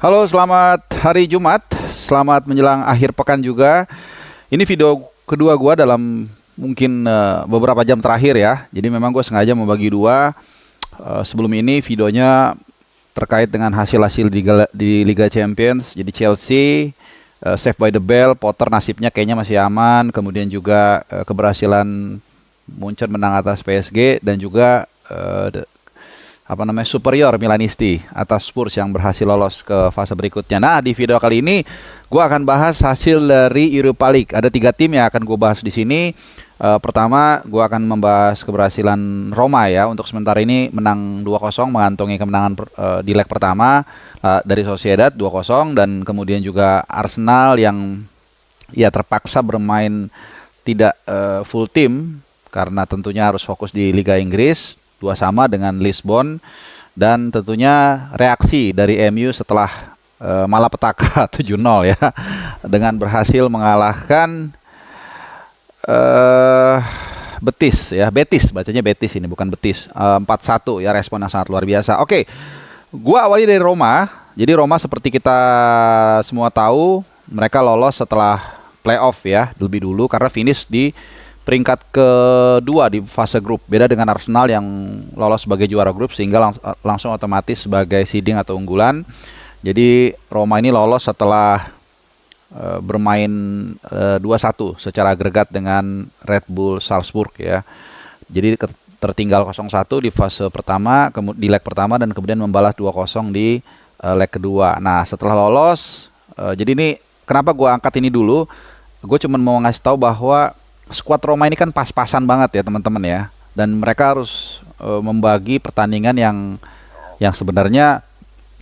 Halo, selamat hari Jumat. Selamat menjelang akhir pekan juga. Ini video kedua gua dalam mungkin beberapa jam terakhir ya. Jadi memang gue sengaja membagi dua. Sebelum ini videonya terkait dengan hasil-hasil di Liga Champions. Jadi Chelsea save by the bell, Potter nasibnya kayaknya masih aman. Kemudian juga keberhasilan Munchen menang atas PSG dan juga superior Milanisti atas Spurs yang berhasil lolos ke fase berikutnya. Nah, di video kali ini gue akan bahas hasil dari Europa League. Ada 3 tim yang akan gue bahas di sini. Pertama, gue akan membahas keberhasilan Roma ya. Untuk sementara ini menang 2-0, mengantongi kemenangan di leg pertama dari Sociedad 2-0, dan kemudian juga Arsenal yang ya terpaksa bermain tidak full tim karena tentunya harus fokus di Liga Inggris. 2-2 dengan Lisbon, dan tentunya reaksi dari MU setelah malapetaka 7-0 ya, dengan berhasil mengalahkan Betis ya, Betis bacanya Betis ini bukan Betis, 4-1 ya, respon yang sangat luar biasa. Oke, gua awali dari Roma. Jadi Roma seperti kita semua tahu, mereka lolos setelah playoff ya, lebih dulu karena finish di peringkat kedua di fase grup. Beda dengan Arsenal yang lolos sebagai juara grup sehingga langsung otomatis sebagai seeding atau unggulan. Jadi Roma ini lolos setelah bermain 2-1 secara agregat dengan Red Bull Salzburg ya. Jadi tertinggal 0-1 di fase pertama, di leg pertama, dan kemudian membalas 2-0 di leg kedua. Nah, setelah lolos, jadi ini kenapa gue angkat ini dulu? Gue cuma mau ngasih tahu bahwa skuad Roma ini kan pas-pasan banget ya teman-teman ya, dan mereka harus membagi pertandingan yang sebenarnya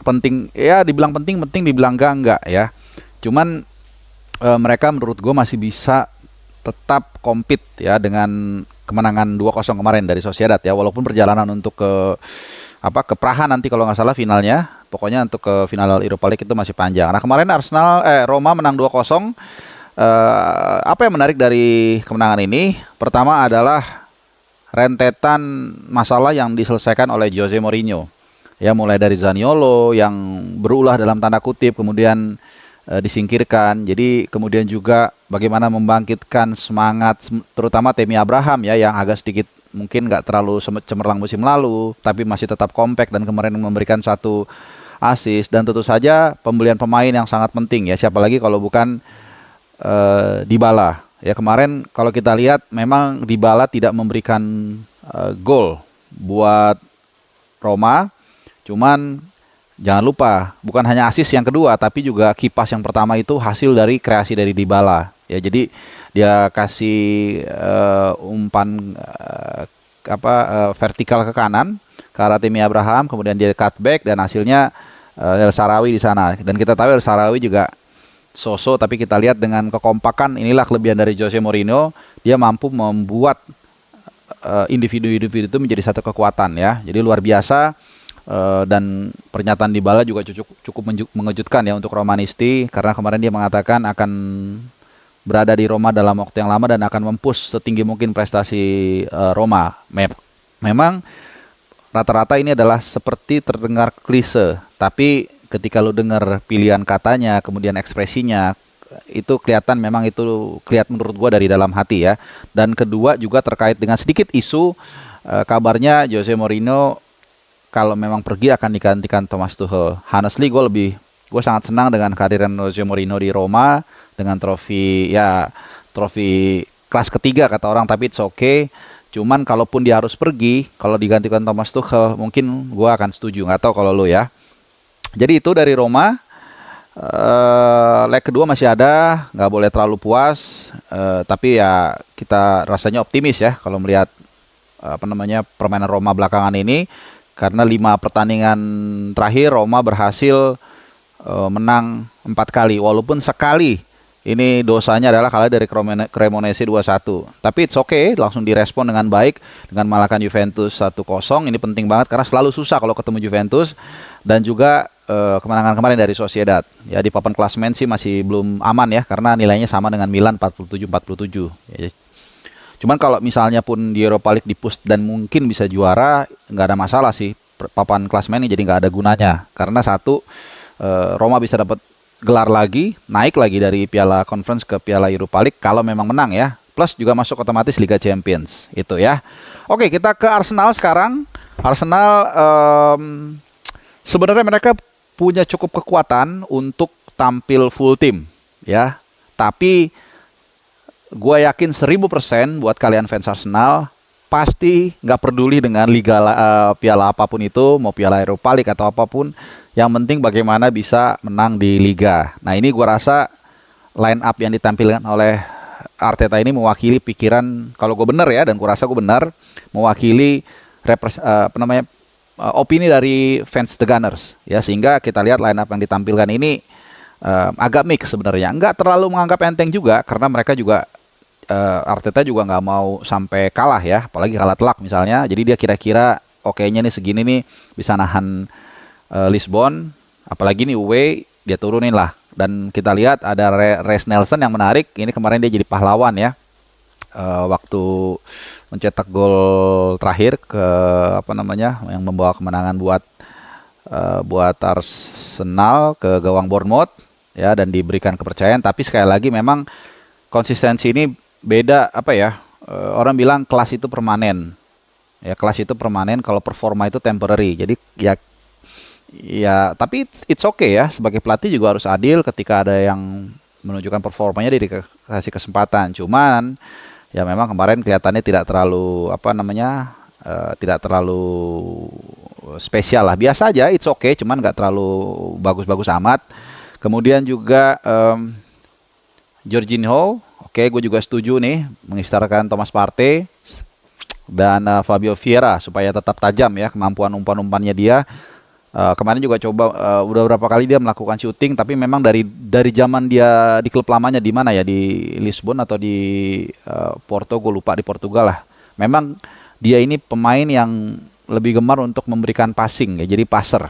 penting ya, dibilang penting dibilang enggak ya. Cuman mereka menurut gue masih bisa tetap compete ya dengan kemenangan 2-0 kemarin dari Sociedad ya, walaupun perjalanan untuk ke Praha nanti kalau nggak salah finalnya, pokoknya untuk ke final Europa League itu masih panjang. Nah, kemarin Roma menang 2-0. Apa yang menarik dari kemenangan ini? Pertama adalah rentetan masalah yang diselesaikan oleh Jose Mourinho. Ya, mulai dari Zaniolo yang berulah dalam tanda kutip kemudian disingkirkan. Jadi kemudian juga bagaimana membangkitkan semangat terutama Tammy Abraham ya, yang agak sedikit mungkin nggak terlalu cemerlang musim lalu, tapi masih tetap kompak dan kemarin memberikan 1 assist. Dan tentu saja pembelian pemain yang sangat penting ya, siapa lagi kalau bukan Dybala ya. Kemarin kalau kita lihat memang Dybala tidak memberikan gol buat Roma, cuman jangan lupa bukan hanya assist yang kedua tapi juga kipas yang pertama itu hasil dari kreasi dari Dybala ya. Jadi dia kasih umpan vertikal ke kanan ke arah Tammy Abraham, kemudian dia cutback dan hasilnya El Shaarawy di sana. Dan kita tahu El Shaarawy juga tapi kita lihat dengan kekompakan, inilah kelebihan dari Jose Mourinho, dia mampu membuat individu-individu itu menjadi satu kekuatan ya. Jadi luar biasa, dan pernyataan Dybala juga cukup mengejutkan ya untuk Romanisti, karena kemarin dia mengatakan akan berada di Roma dalam waktu yang lama dan akan mempush setinggi mungkin prestasi Roma. Memang rata-rata ini adalah seperti terdengar klise, tapi ketika lu dengar pilihan katanya, kemudian ekspresinya, itu kelihatan memang itu kelihatan menurut gua dari dalam hati ya. Dan kedua juga terkait dengan sedikit isu kabarnya Jose Mourinho kalau memang pergi akan digantikan Thomas Tuchel. Honestly gue sangat senang dengan kehadiran Jose Mourinho di Roma dengan trofi kelas ketiga kata orang, tapi it's okay. Cuman kalaupun dia harus pergi, kalau digantikan Thomas Tuchel, mungkin gua akan setuju. Nggak tahu kalau lu ya. Jadi itu dari Roma. Leg kedua masih ada, nggak boleh terlalu puas, tapi ya kita rasanya optimis ya kalau melihat permainan Roma belakangan ini, karena 5 pertandingan terakhir Roma berhasil menang 4 kali, walaupun sekali ini dosanya adalah kalah dari Cremonese 2-1. Tapi it's okay, langsung direspon dengan baik dengan mengalahkan Juventus 1-0. Ini penting banget karena selalu susah kalau ketemu Juventus. Dan juga kemenangan kemarin dari Sociedad. Ya, di papan klasemen sih masih belum aman ya, karena nilainya sama dengan Milan 47-47. Ya. Cuman kalau misalnya pun di Europa League di-push dan mungkin bisa juara, nggak ada masalah sih. Papan klasemen ini jadi nggak ada gunanya. Karena satu, Roma bisa dapat gelar lagi, naik lagi dari Piala Conference ke Piala Europa League kalau memang menang ya. Plus juga masuk otomatis Liga Champions itu ya. Oke, kita ke Arsenal sekarang. Arsenal sebenarnya mereka punya cukup kekuatan untuk tampil full tim ya. Tapi gue yakin 1000% buat kalian fans Arsenal pasti nggak peduli dengan piala apapun itu, mau piala Europa League atau apapun, yang penting bagaimana bisa menang di liga. Nah ini gue rasa line up yang ditampilkan oleh Arteta ini mewakili pikiran, kalau gue benar ya, dan gue rasa gue benar, mewakili opini dari fans The Gunners ya, sehingga kita lihat line up yang ditampilkan ini agak mix sebenarnya, nggak terlalu menganggap enteng juga, karena mereka juga Arteta juga nggak mau sampai kalah ya, apalagi kalah telak misalnya. Jadi dia kira-kira oke-nya nih segini nih bisa nahan Lisbon, apalagi nih away dia turunin lah. Dan kita lihat ada Reiss Nelson yang menarik. Ini kemarin dia jadi pahlawan ya, waktu mencetak gol terakhir yang membawa kemenangan buat Arsenal ke gawang Bournemouth ya, dan diberikan kepercayaan. Tapi sekali lagi memang konsistensi ini beda orang bilang kelas itu permanen. Ya, kelas itu permanen, kalau performa itu temporary. Jadi ya tapi it's okay ya, sebagai pelatih juga harus adil ketika ada yang menunjukkan performanya dikasih kesempatan. Cuman ya memang kemarin kelihatannya tidak terlalu tidak terlalu spesial lah, biasa aja, it's okay, cuman nggak terlalu bagus-bagus amat. Kemudian juga Jorginho, oke, gue juga setuju nih mengistilahkan Thomas Partey dan Fabio Vieira supaya tetap tajam ya kemampuan umpan-umpannya dia. Kemarin juga coba udah berapa kali dia melakukan syuting, tapi memang dari zaman dia di klub lamanya di mana ya, di Lisbon atau di Porto, gue lupa, di Portugal lah. Memang dia ini pemain yang lebih gemar untuk memberikan passing ya, jadi passer.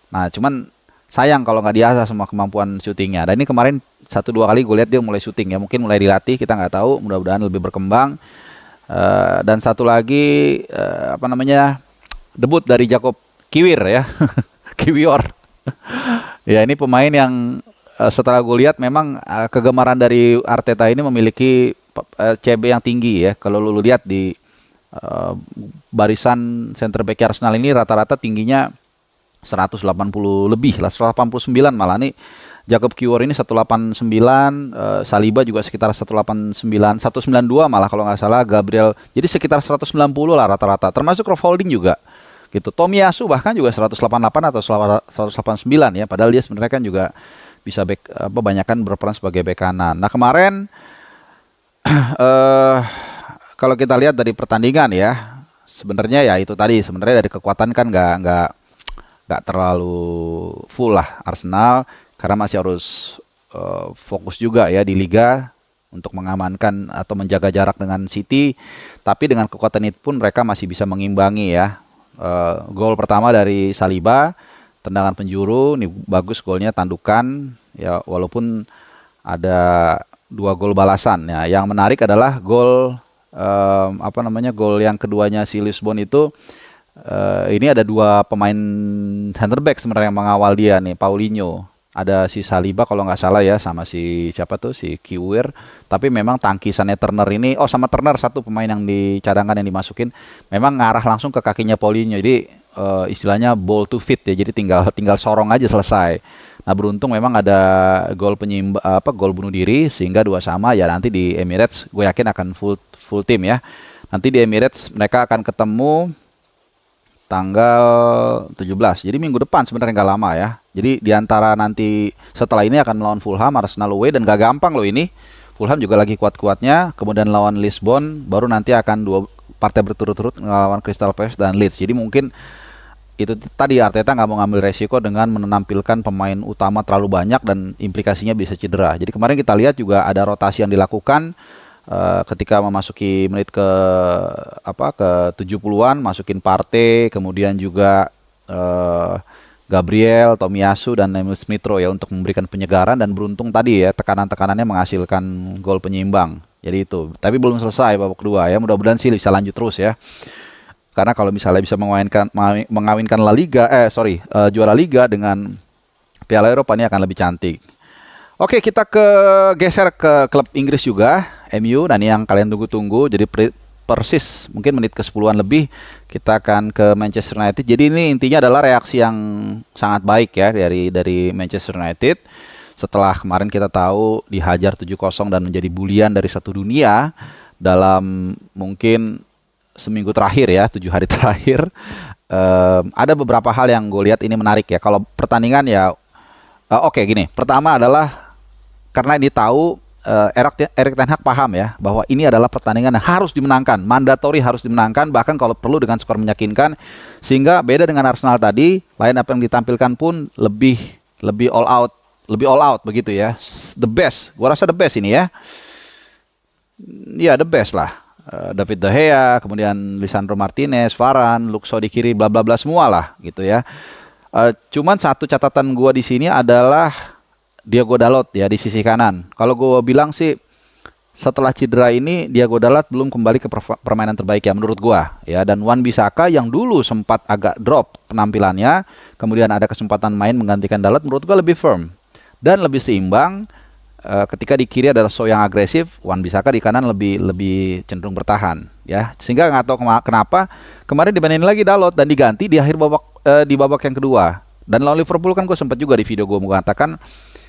Nah, cuman sayang kalau nggak diasah semua kemampuan syutingnya. Dan ini kemarin 1-2 kali gue lihat dia mulai syuting ya, mungkin mulai dilatih, kita nggak tahu, mudah-mudahan lebih berkembang. Dan satu lagi debut dari Jacob Kiwior ya. Kiwior ya, ini pemain yang setelah gue lihat memang kegemaran dari Arteta ini memiliki CB yang tinggi ya. Kalau lu lihat di barisan center back Arsenal ini rata-rata tingginya 180 lebih lah, 189 malah. Nih Jacob Kiwior ini 189, Saliba juga sekitar 189, 192 malah kalau nggak salah, Gabriel. Jadi sekitar 190 lah rata-rata, termasuk Rob Holding juga gitu. Tomiyasu bahkan juga 188 atau 189 ya, padahal dia sebenarnya kan juga bisa banyakkan berperan sebagai bek kanan. Nah kemarin kalau kita lihat dari pertandingan ya, sebenarnya ya itu tadi, sebenarnya dari kekuatan kan nggak terlalu full lah Arsenal, karena masih harus fokus juga ya di Liga untuk mengamankan atau menjaga jarak dengan City. Tapi dengan kekuatan itu pun mereka masih bisa mengimbangi ya. Gol pertama dari Saliba, tendangan penjuru, nih bagus golnya, tandukan ya, walaupun ada 2 gol balasan ya. Yang menarik adalah gol gol yang keduanya si Lisbon itu. Ini ada 2 pemain center back sebenarnya yang mengawal dia nih, Paulinho. Ada si Saliba kalau nggak salah ya, sama si siapa tuh, si Kiwior. Tapi memang tangkisannya Turner ini, sama Turner, satu pemain yang di cadangan yang dimasukin, memang ngarah langsung ke kakinya Paulinho. Jadi istilahnya ball to fit ya, jadi tinggal sorong aja selesai. Nah beruntung memang ada gol gol bunuh diri sehingga 2-2 ya. Nanti di Emirates gue yakin akan full tim ya. Nanti di Emirates mereka akan ketemu tanggal 17. Jadi minggu depan sebenarnya nggak lama ya. Jadi diantara nanti setelah ini akan melawan Fulham, Arsenal away, dan gak gampang loh ini. Fulham juga lagi kuat-kuatnya. Kemudian lawan Lisbon, baru nanti akan 2 partai berturut-turut melawan Crystal Palace dan Leeds. Jadi mungkin itu tadi, Arteta nggak mau ngambil resiko dengan menampilkan pemain utama terlalu banyak dan implikasinya bisa cedera. Jadi kemarin kita lihat juga ada rotasi yang dilakukan. Ketika memasuki menit ke 70-an, masukin Partey, kemudian juga Gabriel, Tomiyasu, dan Emil Smith-Rowe ya, untuk memberikan penyegaran. Dan beruntung tadi ya, tekanan-tekanannya menghasilkan gol penyeimbang. Jadi itu, tapi belum selesai babak kedua ya, mudah-mudahan sih bisa lanjut terus ya. Karena kalau misalnya bisa mengawinkan juara Liga dengan Piala Eropa ini akan lebih cantik. Oke, kita geser ke klub Inggris juga, MU. Dan yang kalian tunggu-tunggu, jadi persis mungkin menit ke-10-an lebih kita akan ke Manchester United. Jadi ini intinya adalah reaksi yang sangat baik ya dari Manchester United. Setelah kemarin kita tahu dihajar 7-0 dan menjadi bulian dari satu dunia dalam mungkin seminggu terakhir ya, 7 hari terakhir. Ada beberapa hal yang gue lihat ini menarik ya. Kalau pertandingan ya, oke, gini. Pertama adalah karena ini tahu Erik ten Hag paham ya bahwa ini adalah pertandingan yang harus dimenangkan, mandatory harus dimenangkan, bahkan kalau perlu dengan skor meyakinkan. Sehingga beda dengan Arsenal tadi, line up yang ditampilkan pun lebih all out begitu ya. The best, gua rasa the best ini ya. Ya, the best lah. David De Gea, kemudian Lisandro Martinez, Varane, Luke Shaw di kiri, bla bla bla semua lah gitu ya. Cuman satu catatan gua di sini adalah Diogo Dalot ya di sisi kanan. Kalau gue bilang sih setelah cedera ini Diogo Dalot belum kembali ke permainan terbaik ya menurut gue ya. Dan Wan-Bissaka yang dulu sempat agak drop penampilannya, kemudian ada kesempatan main menggantikan Dalot, menurut gue lebih firm dan lebih seimbang. Ketika di kiri adalah Shaw yang agresif, Wan-Bissaka di kanan lebih cenderung bertahan ya. Sehingga nggak tahu kenapa kemarin dibandingin lagi Dalot dan diganti di akhir babak yang kedua. Dan lawan Liverpool kan gue sempat juga di video gue mengatakan,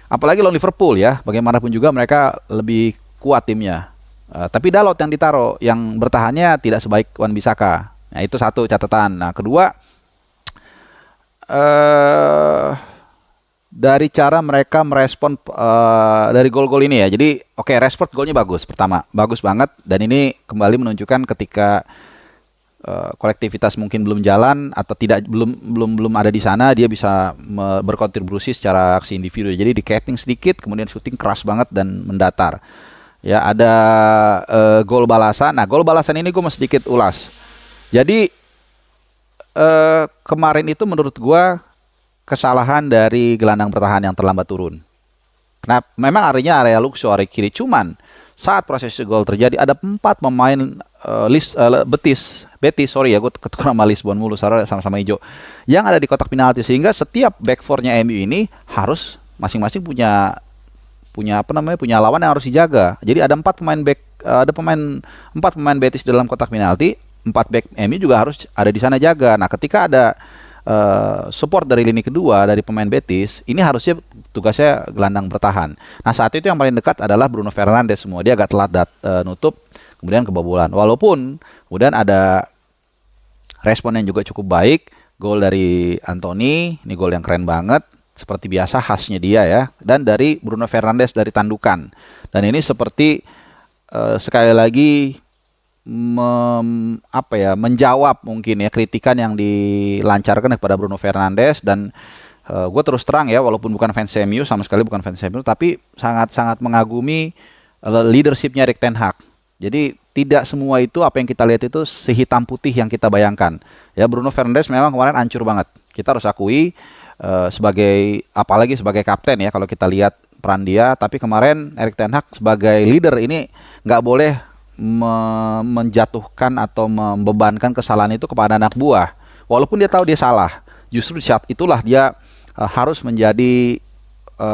apalagi lawan Liverpool ya, bagaimanapun juga mereka lebih kuat timnya. Tapi Dalot yang ditaruh, yang bertahannya tidak sebaik Wan-Bissaka. Nah, itu satu catatan. Nah, kedua, dari cara mereka merespon dari gol-gol ini ya. Jadi, oke, respon golnya bagus. Pertama, bagus banget. Dan ini kembali menunjukkan ketika kolektivitas mungkin belum jalan atau belum ada di sana, dia bisa berkontribusi secara aksi individu. Jadi di capping sedikit, kemudian shooting keras banget dan mendatar. Ya, ada gol balasan. Nah, gol balasan ini gue mau sedikit ulas. Jadi kemarin itu menurut gue kesalahan dari gelandang bertahan yang terlambat turun. Nah, memang area Luke Shaw, area kiri, cuman saat proses gol terjadi ada 4 pemain Betis, sorry ya, gue ketukar sama Lisbon mulu, sama-sama hijau, yang ada di kotak penalti, sehingga setiap back four-nya MU ini harus masing-masing punya lawan yang harus dijaga. Jadi ada 4 pemain Betis dalam kotak penalti, 4 back MU juga harus ada di sana jaga. Nah, ketika ada support dari lini kedua dari pemain Betis, ini harusnya tugasnya gelandang bertahan. Nah, saat itu yang paling dekat adalah Bruno Fernandes semua. Dia agak telat nutup, kemudian kebobolan. Walaupun kemudian ada respon yang juga cukup baik, gol dari Anthony, ini gol yang keren banget, seperti biasa khasnya dia ya. Dan dari Bruno Fernandes dari tandukan. Dan ini seperti sekali lagi menjawab mungkin ya kritikan yang dilancarkan kepada Bruno Fernandes. Dan gue terus terang ya, walaupun bukan fans MU, sama sekali bukan fans MU, tapi sangat-sangat mengagumi leadershipnya Erik ten Hag. Jadi tidak semua itu apa yang kita lihat itu sehitam putih yang kita bayangkan. Ya, Bruno Fernandes memang kemarin hancur banget. Kita harus akui apalagi sebagai kapten ya kalau kita lihat peran dia. Tapi kemarin Erik ten Hag sebagai leader ini nggak boleh menjatuhkan atau membebankan kesalahan itu kepada anak buah. Walaupun dia tahu dia salah, justru di saat itulah dia harus menjadi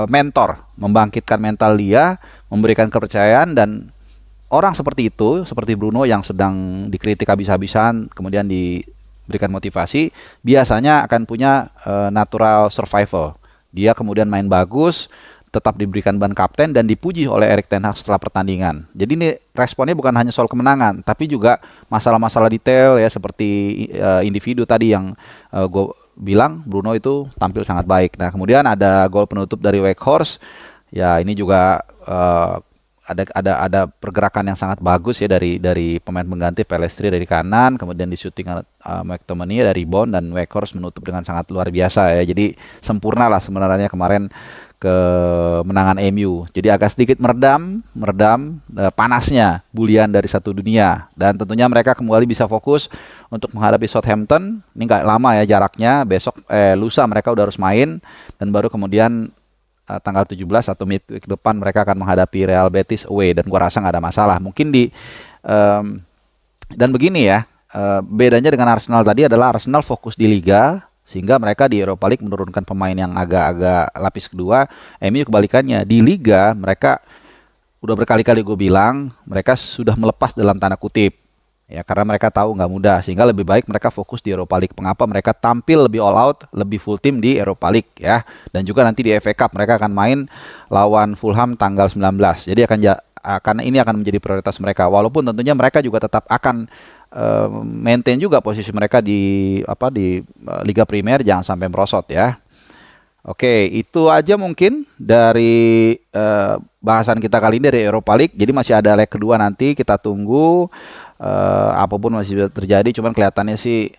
mentor, membangkitkan mental dia, memberikan kepercayaan. Dan orang seperti itu, seperti Bruno yang sedang dikritik habis-habisan, kemudian diberikan motivasi, biasanya akan punya natural survival. Dia kemudian main bagus, tetap diberikan ban kapten dan dipuji oleh Erik ten Hag setelah pertandingan. Jadi ini responnya bukan hanya soal kemenangan, tapi juga masalah-masalah detail ya, seperti individu tadi yang gue bilang Bruno itu tampil sangat baik. Nah, kemudian ada gol penutup dari Weghorst. Ya, ini juga ada pergerakan yang sangat bagus ya dari pemain pengganti, Pellistri dari kanan, kemudian di shooting McTominay dari rebound, dan Weghorst menutup dengan sangat luar biasa ya. Jadi sempurna lah sebenarnya kemarin kemenangan MU. Jadi agak sedikit meredam panasnya bulian dari satu dunia, dan tentunya mereka kembali bisa fokus untuk menghadapi Southampton. Ini nggak lama ya jaraknya, lusa mereka udah harus main, dan baru kemudian tanggal 17 atau midweek depan mereka akan menghadapi Real Betis away, dan gua rasa nggak ada masalah. Mungkin dan begini ya, bedanya dengan Arsenal tadi adalah Arsenal fokus di Liga, sehingga mereka di Europa League menurunkan pemain yang agak-agak lapis kedua. MU kebalikannya, di Liga mereka udah berkali-kali gue bilang mereka sudah melepas dalam tanda kutip ya, karena mereka tahu nggak mudah, sehingga lebih baik mereka fokus di Europa League. Mengapa mereka tampil lebih all out, lebih full team di Europa League ya, dan juga nanti di FA Cup mereka akan main lawan Fulham tanggal 19. Jadi ini akan menjadi prioritas mereka, walaupun tentunya mereka juga tetap akan maintain juga posisi mereka di Liga Premier, jangan sampai merosot ya. Oke, itu aja mungkin dari bahasan kita kali ini dari Europa League. Jadi masih ada leg kedua nanti, kita tunggu apapun masih bisa terjadi. Cuman kelihatannya sih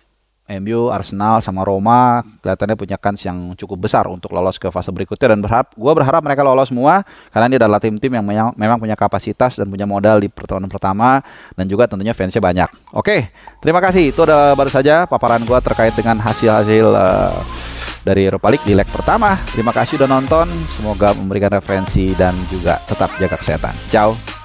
MU, Arsenal sama Roma kelihatannya punya kans yang cukup besar untuk lolos ke fase berikutnya, dan gue berharap mereka lolos semua karena ini adalah tim-tim yang memang punya kapasitas dan punya modal di pertemuan pertama, dan juga tentunya fansnya banyak. Oke, terima kasih. Itu baru saja paparan gue terkait dengan hasil-hasil dari Europa League di leg pertama. Terima kasih udah nonton. Semoga memberikan referensi dan juga tetap jaga kesehatan. Ciao.